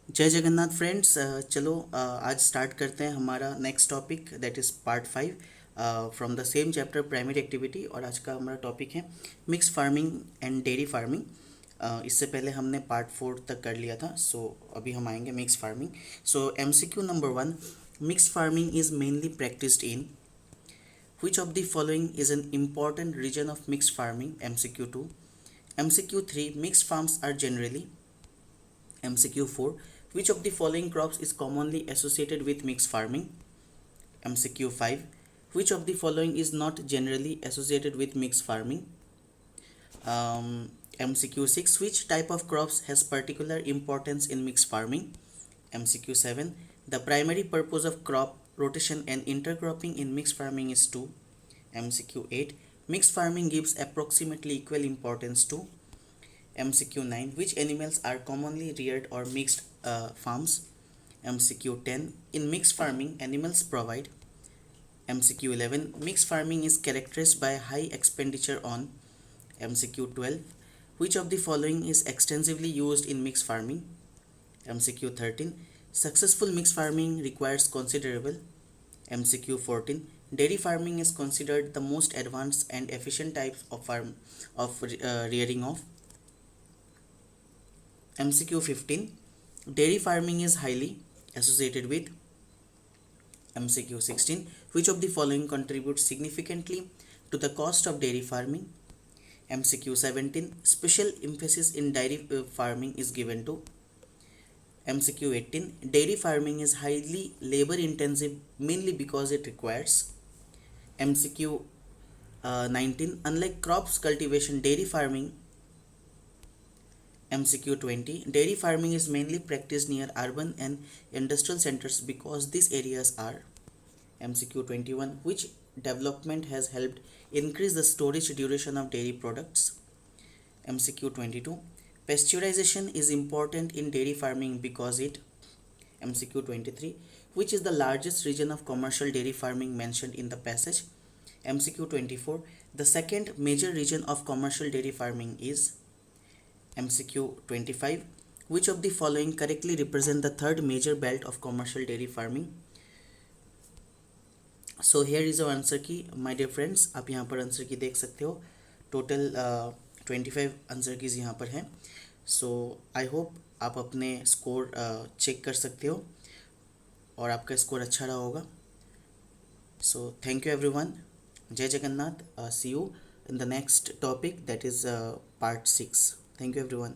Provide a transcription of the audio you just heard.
जय जगन्नाथ फ्रेंड्स। चलो आज स्टार्ट करते हैं हमारा next topic that is part 5 from the same chapter primary activity. और आज का हमारा टॉपिक है mix farming and dairy farming. इससे पहले हमने पार्ट 4 तक कर लिया था, सो अभी हम आएंगे mix farming. So MCQ number 1, mix farming is mainly practised in which of the following is an important region of mixed farming? MCQ 2. MCQ 3, mixed farms are generally. MCQ 4, which of the following crops is commonly associated with mixed farming? MCQ 5, which of the following is not generally associated with mixed farming? MCQ 6, which type of crops has particular importance in mixed farming? MCQ 7, the primary purpose of crop rotation and intercropping in mixed farming is to. MCQ 8, mixed farming gives approximately equal importance to. MCQ 9, which animals are commonly reared or mixed farms? MCQ 10, in mixed farming animals provide. MCQ 11, mixed farming is characterized by high expenditure on. MCQ 12, which of the following is extensively used in mixed farming? MCQ 13, successful mixed farming requires considerable. MCQ 14, dairy farming is considered the most advanced and efficient type of rearing of. MCQ 15, dairy farming is highly associated with. MCQ 16, which of the following contributes significantly to the cost of dairy farming? MCQ 17, special emphasis in dairy farming is given to. MCQ 18, dairy farming is highly labor intensive mainly because it requires. MCQ 19, unlike crops cultivation, dairy farming. MCQ 20, dairy farming is mainly practiced near urban and industrial centers because these areas are. MCQ 21, which development has helped increase the storage duration of dairy products? MCQ 22, pasteurization is important in dairy farming because it. MCQ 23, which is the largest region of commercial dairy farming mentioned in the passage? MCQ 24, the second major region of commercial dairy farming is. MCQ 25, which of the following correctly represent the third major belt of commercial dairy farming? So here is a answer की my dear friends, आप यहाँ पर answer की देख सकते हो। Total 25 answer keys यहाँ पर हैं। सो आई होप आप अपने स्कोर चेक कर सकते हो और आपका स्कोर अच्छा रहा होगा। So thank you everyone, Jai Jagannath. See you in the next topic that is part 6। Thank you everyone.